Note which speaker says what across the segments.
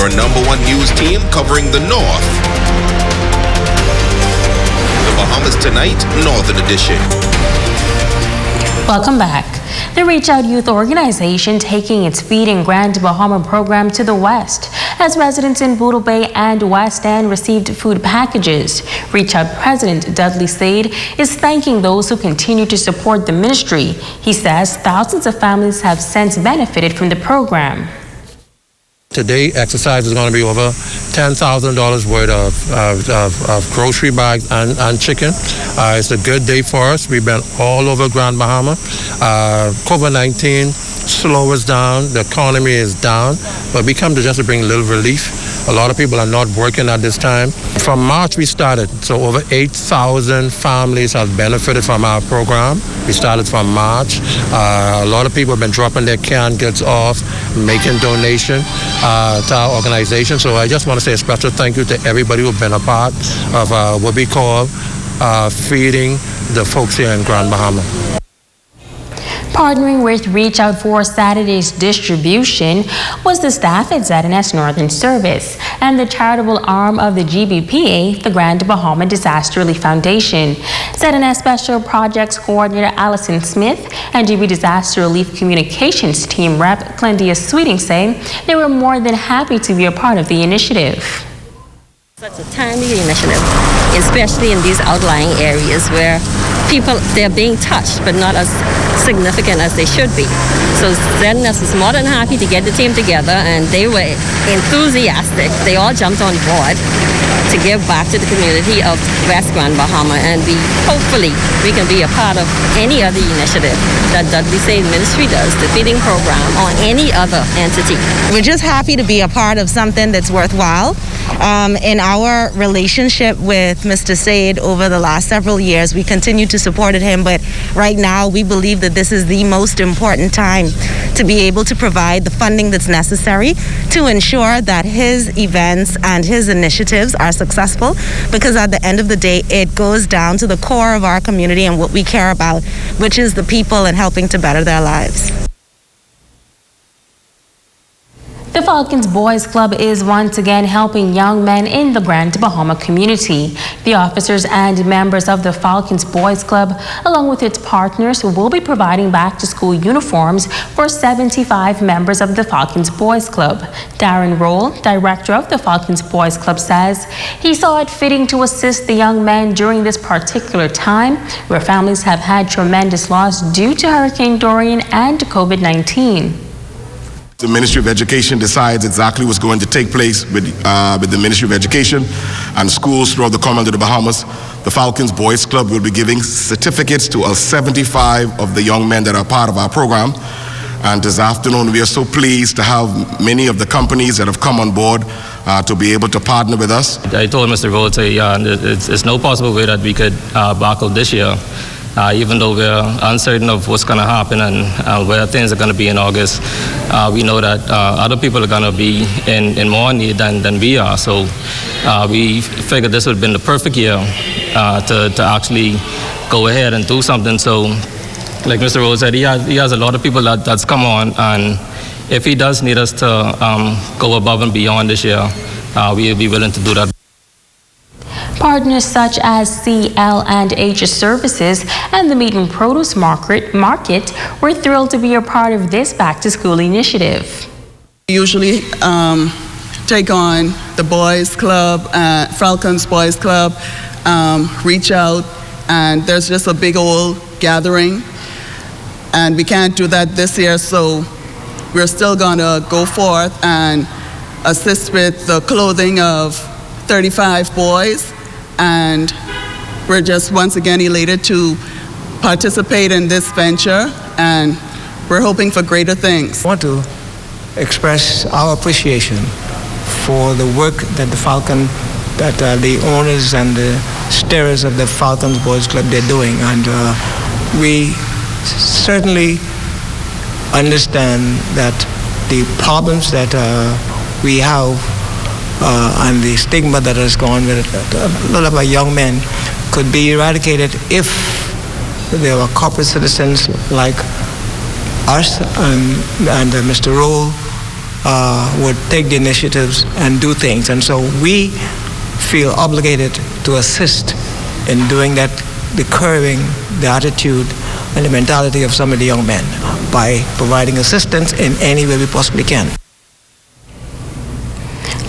Speaker 1: your #1 news team covering the North. The Bahamas Tonight, Northern Edition.
Speaker 2: Welcome back. The Reach Out Youth Organization taking its Feeding Grand Bahama program to the West as residents in Boodle Bay and West End received food packages. Reach Out President Dudley Said is thanking those who continue to support the ministry. He says thousands of families have since benefited from the program.
Speaker 3: Today, exercise is going to be over $10,000 worth of grocery bags and chicken. It's a good day for us. We've been all over Grand Bahama. COVID-19 slow us down. The economy is down, but we come to just to bring a little relief. A lot of people are not working at this time. From March we started, so over 8,000 families have benefited from our program. We started from March. A lot of people have been dropping their canned goods off, making donation to our organization. So I just want to say a special thank you to everybody who's been a part of what we call feeding the folks here in Grand Bahama.
Speaker 2: Partnering with Reach Out for Saturday's distribution was the staff at ZNS Northern Service and the charitable arm of the GBPA, the Grand Bahama Disaster Relief Foundation. ZNS Special Projects Coordinator Allison Smith and GB Disaster Relief Communications Team Rep Clendia Sweeting say they were more than happy to be a part of the initiative.
Speaker 4: Such a timely initiative, especially in these outlying areas where people, they're being touched, but not as significant as they should be. So ZNS is more than happy to get the team together, and they were enthusiastic. They all jumped on board to give back to the community of West Grand Bahama, and hopefully we can be a part of any other initiative that Dudley Said Ministry does, the feeding program, or any other entity.
Speaker 5: We're just happy to be a part of something that's worthwhile. In our relationship with Mr. Said over the last several years, we continue to support him, but right now we believe that this is the most important time to be able to provide the funding that's necessary to ensure that his events and his initiatives are successful, because at the end of the day, it goes down to the core of our community and what we care about, which is the people and helping to better their lives.
Speaker 2: The Falcons Boys Club is once again helping young men in the Grand Bahama community. The officers and members of the Falcons Boys Club, along with its partners, will be providing back-to-school uniforms for 75 members of the Falcons Boys Club. Darren Roll, director of the Falcons Boys Club, says he saw it fitting to assist the young men during this particular time, where families have had tremendous loss due to Hurricane Dorian and COVID-19.
Speaker 6: The Ministry of Education decides exactly what's going to take place with the Ministry of Education and schools throughout the Commonwealth of the Bahamas. The Falcons Boys Club will be giving certificates to all 75 of the young men that are part of our program. And this afternoon, we are so pleased to have many of the companies that have come on board to be able to partner with us.
Speaker 7: I told Mr. Rhodes, it's no possible way that we could buckle this year. Even though we're uncertain of what's going to happen and where things are going to be in August, we know that other people are going to be in more need than we are. So we figured this would have been the perfect year to actually go ahead and do something. So, like Mr. Rose said, he has a lot of people that's come on, and if he does need us to go above and beyond this year, we'll be willing to do that.
Speaker 2: Partners such as CL&H Services and the Meat and Produce Market were thrilled to be a part of this back-to-school initiative.
Speaker 8: We usually take on the Boys Club, Falcons Boys Club, Reach Out, and there's just a big old gathering, and we can't do that this year, so we're still going to go forth and assist with the clothing of 35 boys. And we're just once again elated to participate in this venture, and we're hoping for greater things.
Speaker 9: I want to express our appreciation for the work that the owners and the steerers of the Falcons Boys Club, they're doing, and we certainly understand that the problems that we have and the stigma that has gone with a lot of our young men could be eradicated if there were corporate citizens like us and Mr. Rowe would take the initiatives and do things. And so we feel obligated to assist in doing that, the curbing, the attitude, and the mentality of some of the young men by providing assistance in any way we possibly can.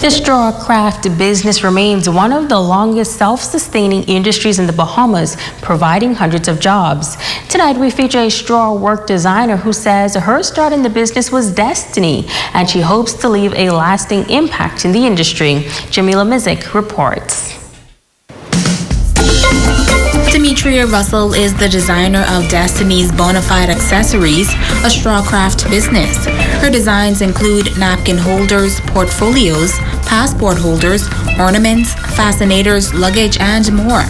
Speaker 2: The straw craft business remains one of the longest self-sustaining industries in the Bahamas, providing hundreds of jobs. Tonight, we feature a straw work designer who says her start in the business was destiny, and she hopes to leave a lasting impact in the industry. Jamila Mizik reports.
Speaker 10: Demetria Russell is the designer of Destiny's Bonafide Accessories, a straw craft business. Her designs include napkin holders, portfolios, passport holders, ornaments, fascinators, luggage, and more.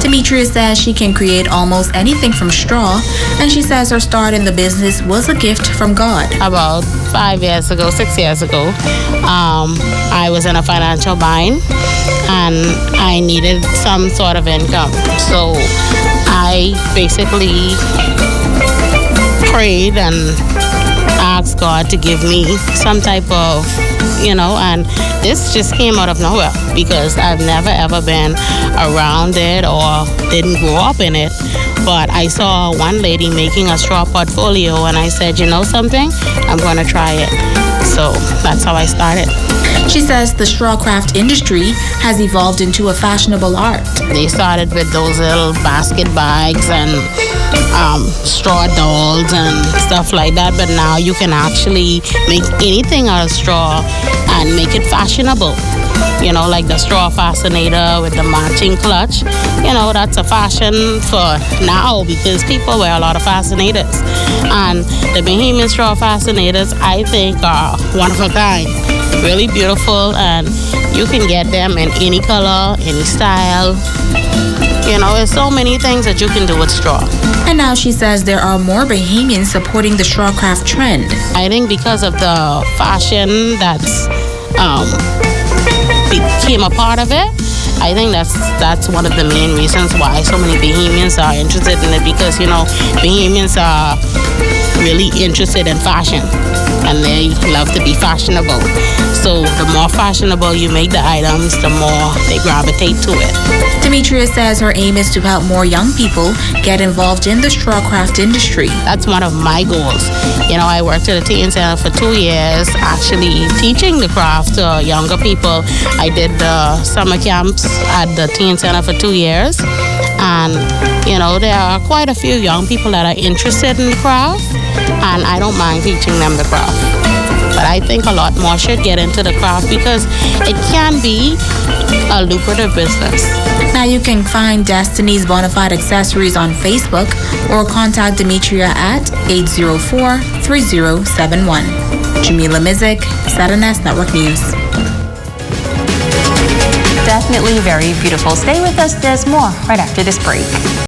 Speaker 10: Demetria says she can create almost anything from straw, and she says her start in the business was a gift from God.
Speaker 11: About 6 years ago, I was in a financial bind and I needed some sort of income. So I basically prayed and asked God to give me some type of, and this just came out of nowhere because I've never ever been around it or didn't grow up in it. But I saw one lady making a straw portfolio and I said, you know something, I'm going to try it. So that's how I started.
Speaker 10: She says the straw craft industry has evolved into a fashionable art.
Speaker 11: They started with those little basket bags and straw dolls and stuff like that, but now you can actually make anything out of straw and make it fashionable. Like the straw fascinator with the matching clutch. That's a fashion for now because people wear a lot of fascinators. And the Bahamian straw fascinators, I think, are one of a kind. Really beautiful, and you can get them in any color, any style. There's so many things that you can do with straw.
Speaker 10: And now she says there are more Bahamians supporting the straw craft trend.
Speaker 11: I think because of the fashion that's became a part of it, I think that's one of the main reasons why so many Bahamians are interested in it, because Bahamians are really interested in fashion and they love to be fashionable. So the more fashionable you make the items, the more they gravitate to it.
Speaker 10: Demetria says her aim is to help more young people get involved in the straw craft industry.
Speaker 11: That's one of my goals. I worked at a teen center for 2 years, actually teaching the craft to younger people. I did the summer camps at the teen center for 2 years. And, there are quite a few young people that are interested in the craft, and I don't mind teaching them the craft. But I think a lot more should get into the craft because it can be a lucrative business.
Speaker 10: Now you can find Destiny's Bonafide Accessories on Facebook or contact Demetria at 804-3071. Jamila Mizik, ZNS Network News.
Speaker 2: Definitely very beautiful. Stay with us, there's more right after this break.